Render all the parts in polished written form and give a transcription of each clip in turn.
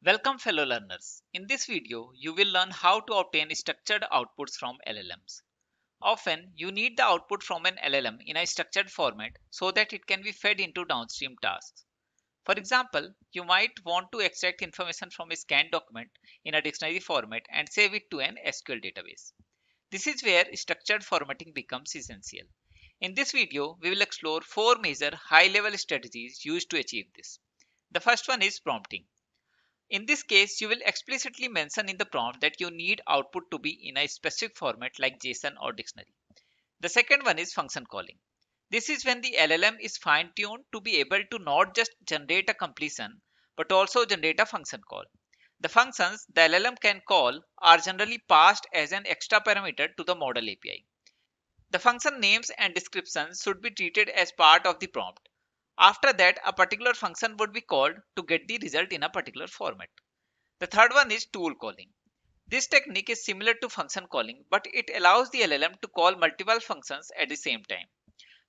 Welcome fellow learners. In this video, you will learn how to obtain structured outputs from LLMs. Often, you need the output from an LLM in a structured format so that it can be fed into downstream tasks. For example, you might want to extract information from a scanned document in a dictionary format and save it to an SQL database. This is where structured formatting becomes essential. In this video, we will explore four major high-level strategies used to achieve this. The first one is prompting. In this case, you will explicitly mention in the prompt that you need output to be in a specific format like JSON or dictionary. The second one is function calling. This is when the LLM is fine-tuned to be able to not just generate a completion, but also generate a function call. The functions the LLM can call are generally passed as an extra parameter to the model API. The function names and descriptions should be treated as part of the prompt. After that, a particular function would be called to get the result in a particular format. The third one is tool calling. This technique is similar to function calling, but it allows the LLM to call multiple functions at the same time.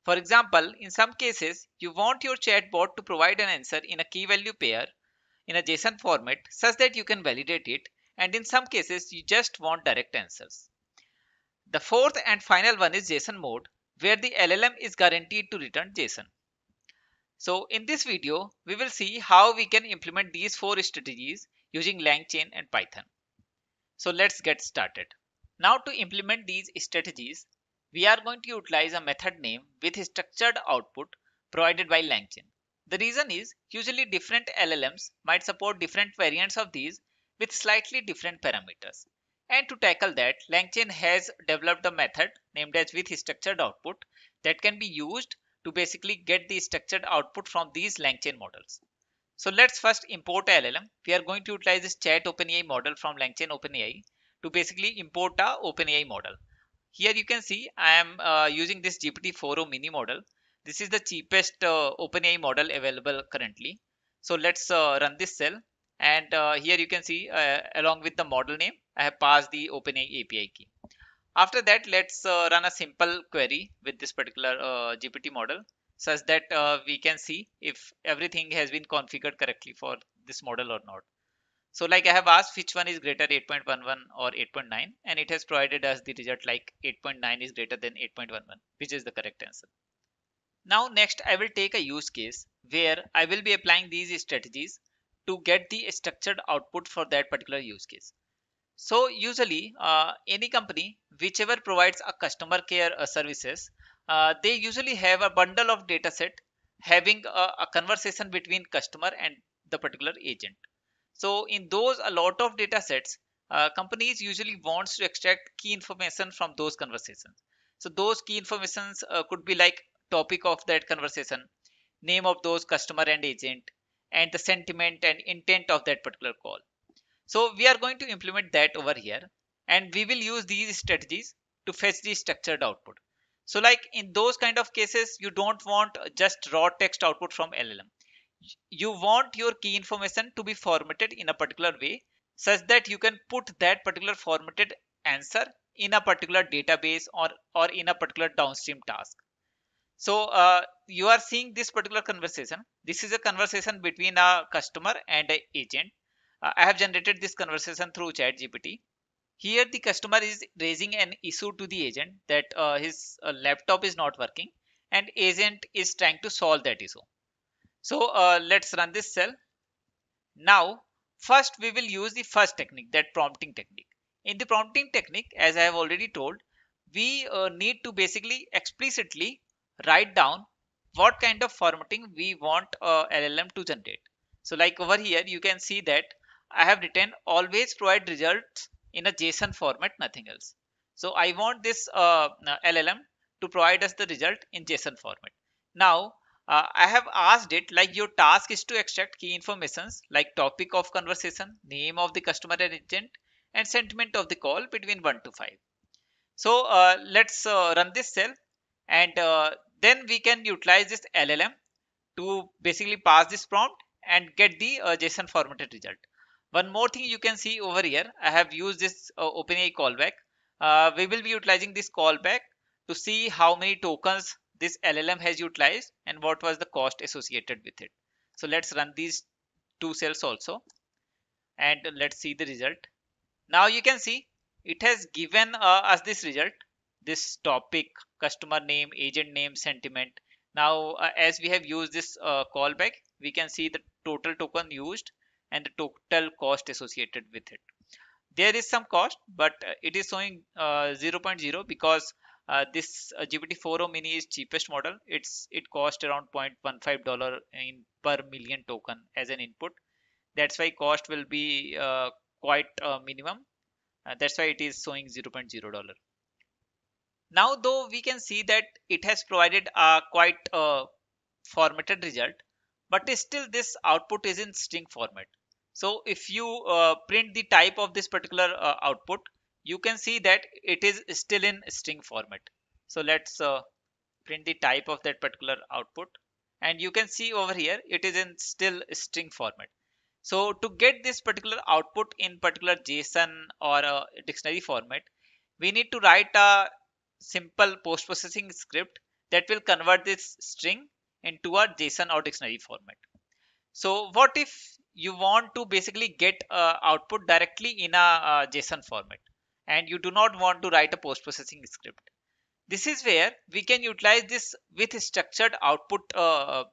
For example, in some cases, you want your chatbot to provide an answer in a key value pair in a JSON format such that you can validate it, and in some cases, you just want direct answers. The fourth and final one is JSON mode, where the LLM is guaranteed to return JSON. So in this video, we will see how we can implement these four strategies using Langchain and Python. So let's get started. Now to implement these strategies, we are going to utilize a method name with a structured output provided by Langchain. The reason is usually different LLMs might support different variants of these with slightly different parameters. And to tackle that, Langchain has developed a method named as with structured output that can be used to basically get the structured output from these Langchain models. So let's first import a LLM. We are going to utilize this chat OpenAI model from Langchain OpenAI to basically import a OpenAI model. Here you can see I am using this GPT-4o mini model. This is the cheapest OpenAI model available currently. So let's run this cell, and here you can see along with the model name, I have passed the OpenAI API key. After that, let's run a simple query with this particular GPT model such that we can see if everything has been configured correctly for this model or not. So like I have asked which one is greater 8.11 or 8.9, and it has provided us the result like 8.9 is greater than 8.11, which is the correct answer. Now next I will take a use case where I will be applying these strategies to get the structured output for that particular use case. So usually any company whichever provides a customer care services, they usually have a bundle of data set having a conversation between customer and the particular agent. So in those a lot of data sets, companies usually wants to extract key information from those conversations. So those key informations could be like topic of that conversation, name of those customer and agent, and the sentiment and intent of that particular call. So we are going to implement that over here, and we will use these strategies to fetch the structured output. So like in those kind of cases, you don't want just raw text output from LLM. You want your key information to be formatted in a particular way such that you can put that particular formatted answer in a particular database or in a particular downstream task. So you are seeing this particular conversation. This is a conversation between a customer and an agent. I have generated this conversation through ChatGPT. Here the customer is raising an issue to the agent that his laptop is not working, and agent is trying to solve that issue. So let's run this cell. Now first we will use the first technique, that prompting technique. In the prompting technique, as I have already told, we need to basically explicitly write down what kind of formatting we want LLM to generate. So like over here you can see that I have written always provide results in a JSON format, nothing else. So I want this LLM to provide us the result in JSON format. Now I have asked it like your task is to extract key informations like topic of conversation, name of the customer and agent, and sentiment of the call between 1 to 5. So let's run this cell, and then we can utilize this LLM to basically pass this prompt and get the JSON formatted result. One more thing you can see over here, I have used this OpenAI callback. We will be utilizing this callback to see how many tokens this LLM has utilized and what was the cost associated with it. So let's run these two cells also. and let's see the result. Now you can see it has given us this result, this topic, customer name, agent name, sentiment. Now as we have used this callback, we can see the total token used and the total cost associated with it. There is some cost, but it is showing 0 0.0 because this GPT-4o mini is cheapest model. It cost around $0.15 in per million token as an input. That's why cost will be quite minimum. That's why it is showing $0.0. Now though we can see that it has provided a quite formatted result, but still this output is in string format. So if you print the type of this particular output, you can see that it is still in string format. So let's print the type of that particular output, and you can see over here it is in still string format. So to get this particular output in particular JSON or a dictionary format, we need to write a simple post processing script that will convert this string into a JSON or dictionary format. So what if you want to basically get output directly in a JSON format and you do not want to write a post processing script? This is where we can utilize this with structured output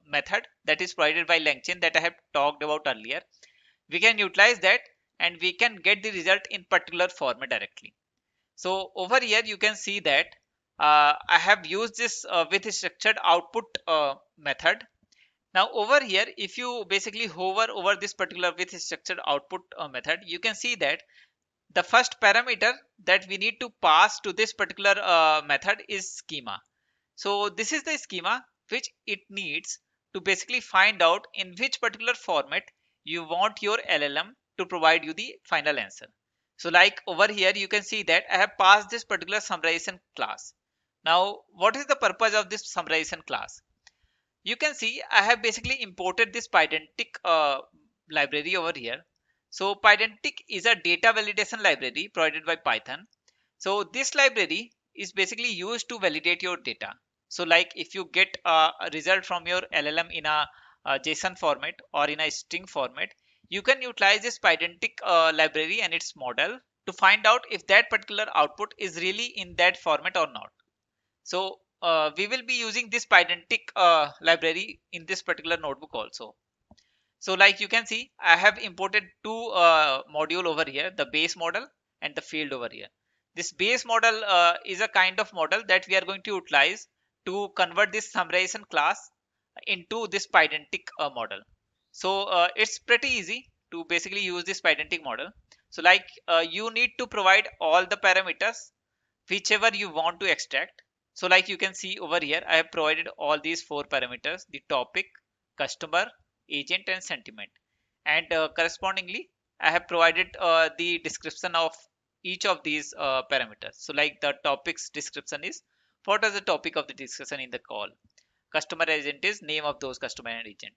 method that is provided by Langchain that I have talked about earlier. We can utilize that and we can get the result in particular format directly. So over here you can see that I have used this with structured output method. Now over here, if you basically hover over this particular with structured output method, you can see that the first parameter that we need to pass to this particular method is schema. So this is the schema which it needs to basically find out in which particular format you want your LLM to provide you the final answer. So like over here, you can see that I have passed this particular summarization class. Now, what is the purpose of this summarization class? You can see I have basically imported this Pydantic library over here. So Pydantic is a data validation library provided by Python. So this library is basically used to validate your data. So like if you get a result from your LLM in a JSON format or in a string format, you can utilize this Pydantic library and its model to find out if that particular output is really in that format or not. So we will be using this Pydantic library in this particular notebook also. So like you can see, I have imported two module over here, the base model and the field over here. This base model is a kind of model that we are going to utilize to convert this summarization class into this Pydantic model. So it's pretty easy to basically use this Pydantic model. So like you need to provide all the parameters whichever you want to extract. So like you can see over here, I have provided all these four parameters, the topic, customer, agent and sentiment. And correspondingly, I have provided the description of each of these parameters. So like the topic's description is what is the topic of the discussion in the call. Customer agent is name of those customer and agent.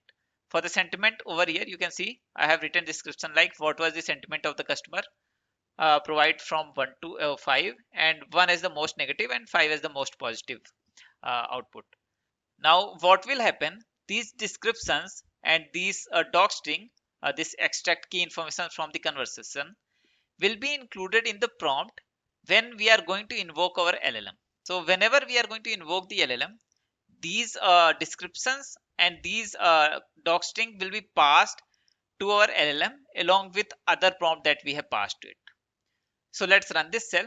For the sentiment over here, you can see I have written description like what was the sentiment of the customer, provide from 1 to 5, and 1 is the most negative and 5 is the most positive output. Now what will happen, these descriptions and these doc string, this extract key information from the conversation will be included in the prompt when we are going to invoke our LLM. So whenever we are going to invoke the LLM, these descriptions and these doc string will be passed to our LLM along with other prompt that we have passed to it. So let's run this cell.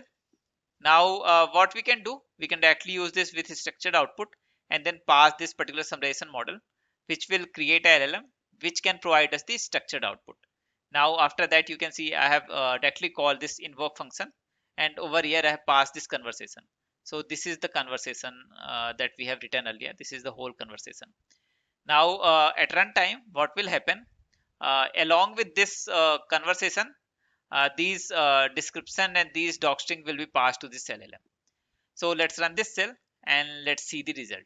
Now what we can do, we can directly use this with structured output and then pass this particular summarization model, which will create a LLM which can provide us the structured output. Now after that, you can see I have directly called this invoke function, and over here I have passed this conversation. So this is the conversation that we have written earlier. This is the whole conversation. Now at runtime, what will happen, along with this conversation, these description and these docstring will be passed to this LLM. So let's run this cell and let's see the result.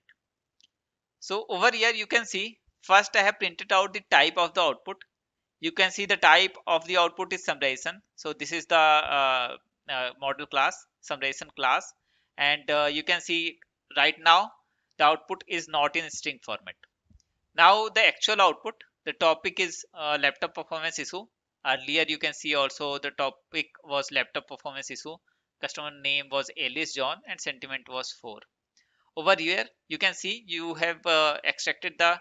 So over here you can see first I have printed out the type of the output. You can see the type of the output is summarization. So this is the model class, summarization class, and you can see right now the output is not in string format. Now the actual output, the topic is laptop performance issue. Earlier you can see also the topic was laptop performance issue, customer name was alias John, and sentiment was 4. Over here you can see you have extracted the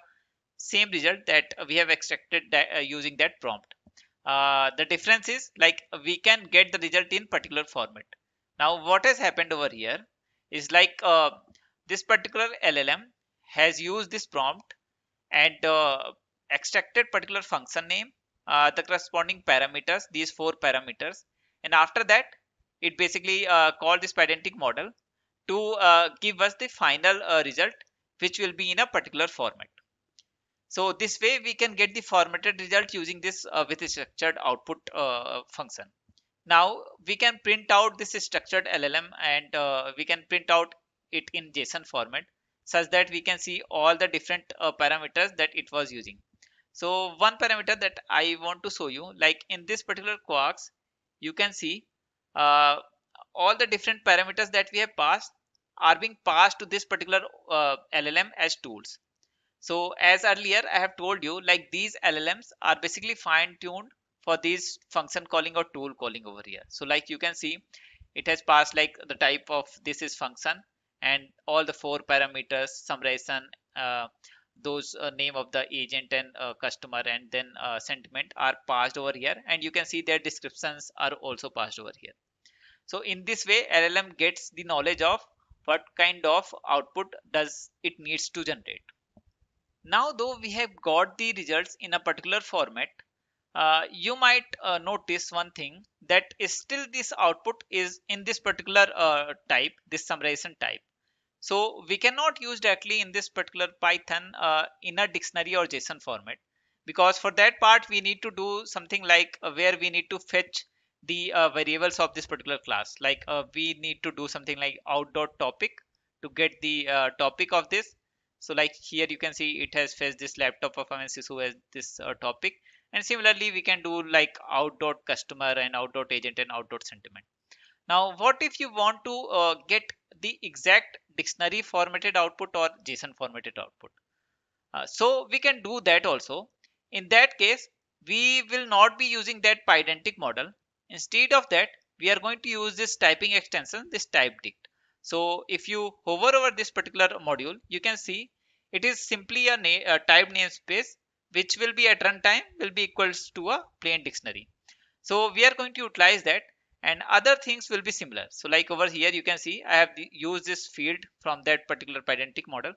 same result that we have extracted using that prompt. The difference is like we can get the result in particular format. Now what has happened over here is like this particular LLM has used this prompt and extracted particular function name, the corresponding parameters, these 4 parameters, and after that it basically called this pedantic model to give us the final result, which will be in a particular format. So this way we can get the formatted result using this with a structured output function. Now we can print out this structured LLM and we can print out it in JSON format such that we can see all the different parameters that it was using. So one parameter that I want to show you, like in this particular quarks, you can see uh, all the different parameters that we have passed are being passed to this particular LLM as tools. So as earlier I have told you, like these LLMs are basically fine tuned for these function calling or tool calling over here. So like you can see it has passed like the type of this is function and all the 4 parameters summarization, those name of the agent and customer and then sentiment are passed over here, and you can see their descriptions are also passed over here. So in this way LLM gets the knowledge of what kind of output does it needs to generate. Now, though we have got the results in a particular format, you might notice one thing, that is still this output is in this particular type, this summarization type. So we cannot use directly in this particular Python in a dictionary or JSON format, because for that part we need to do something like where we need to fetch the variables of this particular class. Like we need to do something like out.topic to get the topic of this. So like here you can see it has fetched this laptop performance issue as this topic, and similarly we can do like out.customer and out.agent and out.sentiment. Now, what if you want to get the exact dictionary formatted output or JSON formatted output? So we can do that also. In that case, we will not be using that pydantic model. Instead of that, we are going to use this typing extension, this typedict. So if you hover over this particular module, you can see it is simply a typed namespace, which will be at runtime will be equals to a plain dictionary. So we are going to utilize that, and other things will be similar. So like over here you can see I have used this field from that particular pydantic model,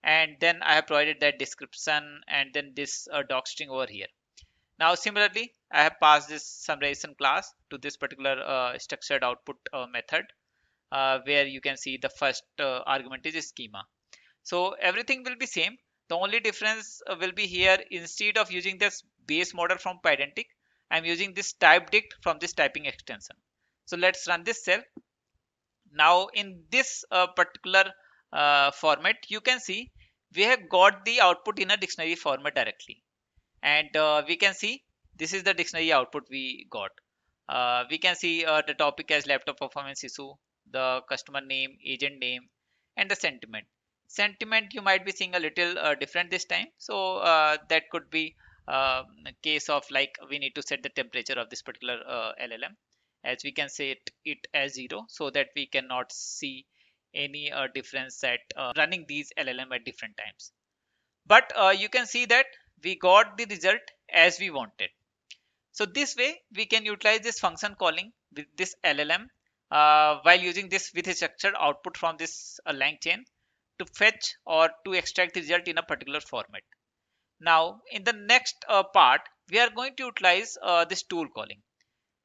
and then I have provided that description and then this docstring over here. Now similarly I have passed this summarization class to this particular structured output method, where you can see the first argument is schema. So everything will be same. The only difference will be here, instead of using this base model from pydantic, I'm using this typedict from this typing extension. So let's run this cell. Now in this particular format, you can see we have got the output in a dictionary format directly, and we can see this is the dictionary output we got. We can see the topic as laptop performance issue, the customer name, agent name, and the sentiment. Sentiment you might be seeing a little different this time. So that could be a case of like we need to set the temperature of this particular LLM, as we can set it as 0 so that we cannot see any difference at running these LLM at different times. But you can see that we got the result as we wanted. So this way we can utilize this function calling with this LLM while using this with a structured output from this Langchain to fetch or to extract the result in a particular format. Now in the next part we are going to utilize this tool calling.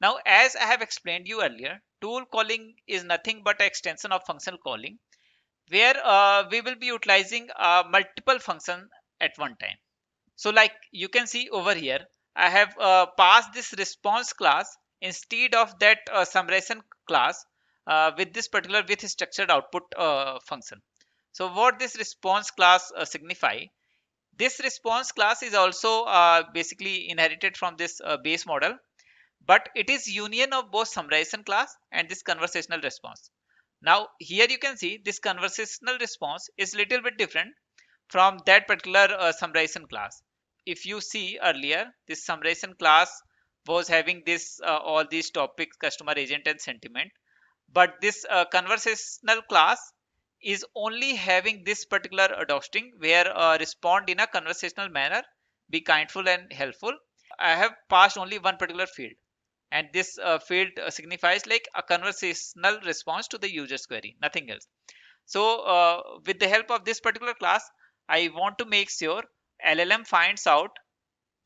Now as I have explained you earlier, tool calling is nothing but an extension of function calling, where we will be utilizing multiple functions at one time. So like you can see over here, I have passed this response class instead of that summarization class with this particular with structured output function. So what this response class signify? This response class is also basically inherited from this base model, but it is union of both summarization class and this conversational response. Now here you can see this conversational response is little bit different from that particular summarization class. If you see earlier, this summarization class was having this all these topics, customer, agent, and sentiment. But this conversational class is only having this particular docstring where respond in a conversational manner, be kindful and helpful. I have passed only one particular field, and this field signifies like a conversational response to the user's query, nothing else. So with the help of this particular class, I want to make sure LLM finds out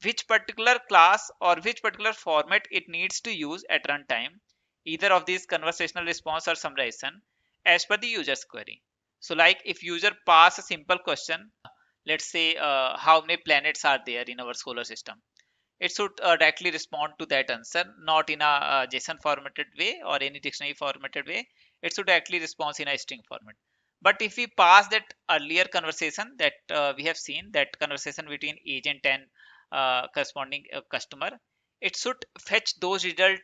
which particular class or which particular format it needs to use at runtime, either of these conversational response or summarization, as per the user's query. So like if user pass a simple question, let's say how many planets are there in our solar system, it should directly respond to that answer, not in a JSON formatted way or any dictionary formatted way. It should directly respond in a string format. But if we pass that earlier conversation that we have seen, that conversation between agent and corresponding customer, it should fetch those result,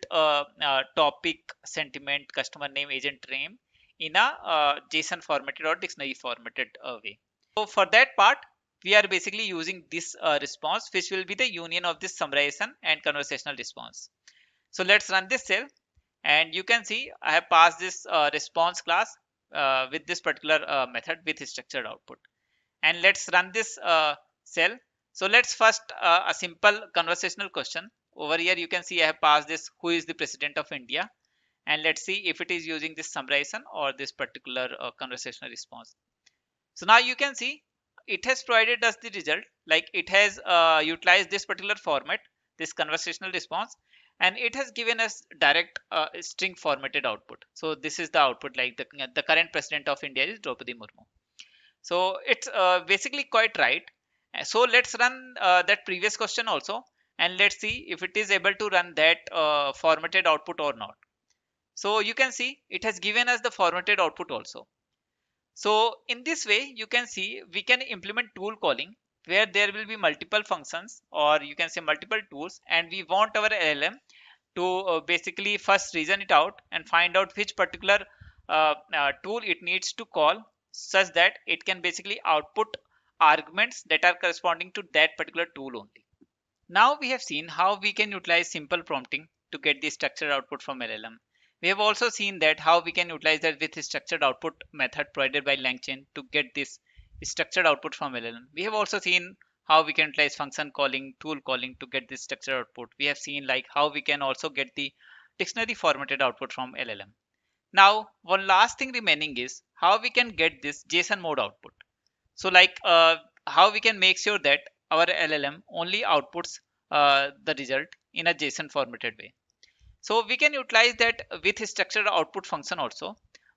topic, sentiment, customer name, agent name in a JSON formatted or dictionary formatted way. So for that part, we are basically using this response, which will be the union of this summarization and conversational response. So let's run this cell, and you can see I have passed this response class with this particular method with structured output. And let's run this cell. So let's first a simple conversational question. Over here you can see I have passed this who is the president of India, and let's see if it is using this summarization or this particular conversational response. So now you can see it has provided us the result, like it has utilized this particular format, this conversational response, and it has given us direct string formatted output. So this is the output, like the current president of India is Draupadi Murmu. So it's basically quite right. So let's run that previous question also, and let's see if it is able to run that formatted output or not. So you can see it has given us the formatted output also. So in this way, you can see we can implement tool calling where there will be multiple functions, or you can say multiple tools, and we want our LLM to basically first reason it out and find out which particular tool it needs to call, such that it can basically output arguments that are corresponding to that particular tool only. Now we have seen how we can utilize simple prompting to get the structured output from LLM. We have also seen that how we can utilize that with the structured output method provided by Langchain to get this structured output from LLM. We have also seen how we can utilize function calling, tool calling to get this structured output. We have seen like how we can also get the dictionary formatted output from LLM. Now one last thing remaining is how we can get this JSON mode output. So like how we can make sure that our LLM only outputs the result in a JSON formatted way. So we can utilize that with a structured output function also,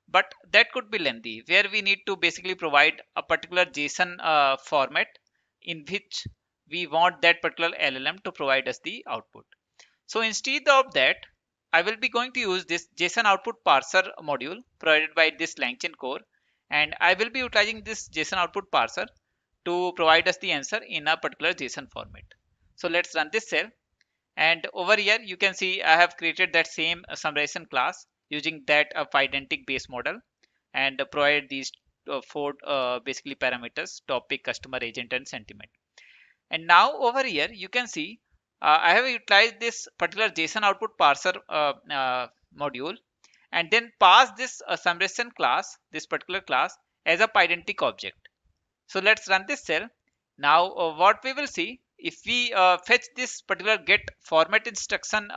but that could be lengthy, where we need to basically provide a particular JSON format in which we want that particular LLM to provide us the output. So instead of that, I will be going to use this JSON output parser module provided by this Langchain core, and I will be utilizing this JSON output parser to provide us the answer in a particular JSON format. So let's run this cell. And over here you can see I have created that same summarization class using that identic base model, and provide these four basically parameters: topic, customer, agent, and sentiment. And now over here you can see I have utilized this particular JSON output parser module, and then pass this summarization class, this particular class, as a identic object. So let's run this cell. Now what we will see, if we fetch this particular get format instruction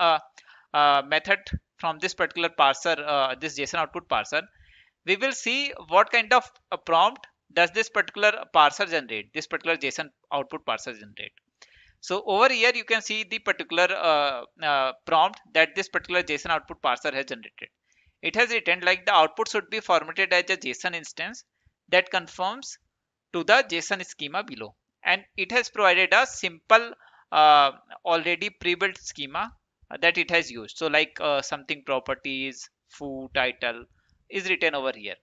method from this particular parser, this JSON output parser, we will see what kind of a prompt does this particular parser generate, this particular JSON output parser generate. So over here you can see the particular prompt that this particular JSON output parser has generated. It has written like the output should be formatted as a JSON instance that conforms to the JSON schema below, and it has provided a simple already pre-built schema that it has used. So like something properties, foo, title is written over here,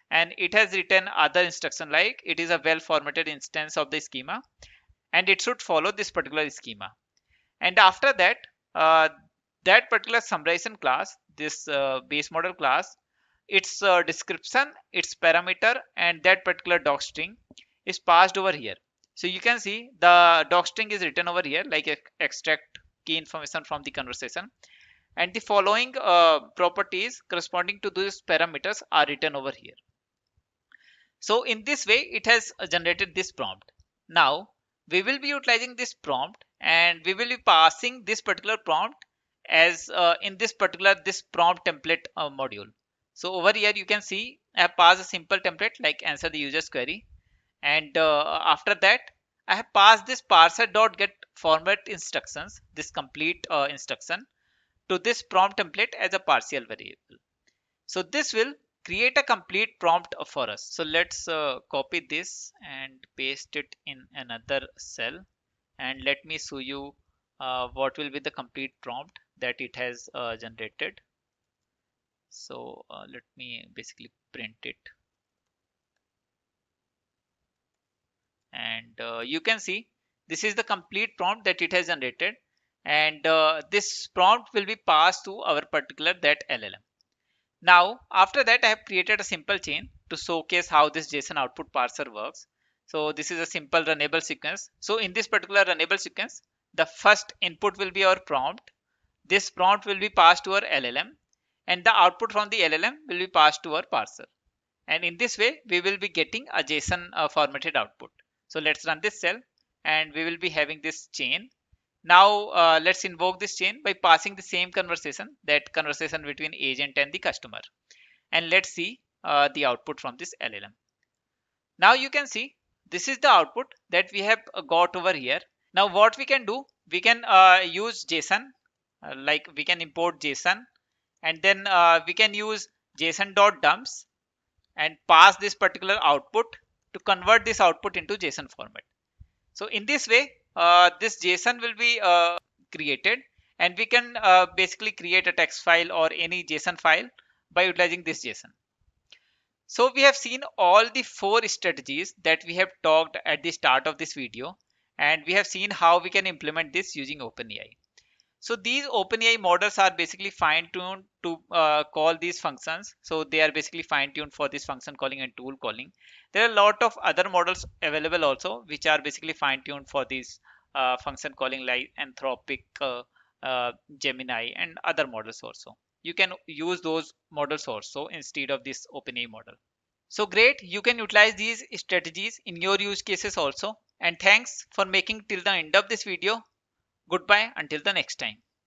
and it has written other instruction like it is a well formatted instance of the schema, and it should follow this particular schema. And after that, that particular summarization class, this base model class, its description, its parameter, and that particular docstring is passed over here. So you can see the docstring is written over here like extract key information from the conversation, and the following properties corresponding to those parameters are written over here. So in this way, it has generated this prompt. Now we will be utilizing this prompt, and we will be passing this particular prompt as in this particular this prompt template module. So over here you can see I have passed a simple template like answer the user's query, and after that I have passed this parser.get format instructions, this complete instruction, to this prompt template as a partial variable. So this will create a complete prompt for us. So let's copy this and paste it in another cell, and let me show you what will be the complete prompt that it has generated. So let me basically print it, and you can see this is the complete prompt that it has generated, and this prompt will be passed to our particular that LLM. Now, after that, I have created a simple chain to showcase how this JSON output parser works. So this is a simple runnable sequence. So in this particular runnable sequence, the first input will be our prompt. This prompt will be passed to our LLM, and the output from the LLM will be passed to our parser. And in this way, we will be getting a JSON formatted output. So let's run this cell, and we will be having this chain. Now let's invoke this chain by passing the same conversation, that conversation between agent and the customer. And let's see the output from this LLM. Now you can see this is the output that we have got over here. Now what we can do, we can use JSON, like we can import JSON, and then we can use JSON.dumps and pass this particular output to convert this output into JSON format. So in this way, this JSON will be created, and we can basically create a text file or any JSON file by utilizing this JSON. So we have seen all the 4 strategies that we have talked at the start of this video, and we have seen how we can implement this using OpenAI. So these OpenAI models are basically fine-tuned to call these functions. So they are basically fine-tuned for this function calling and tool calling. There are a lot of other models available also, which are basically fine-tuned for these function calling like Anthropic, Gemini, and other models also. You can use those models also instead of this OpenAI model. So great, you can utilize these strategies in your use cases also. And thanks for making till the end of this video. Goodbye until the next time.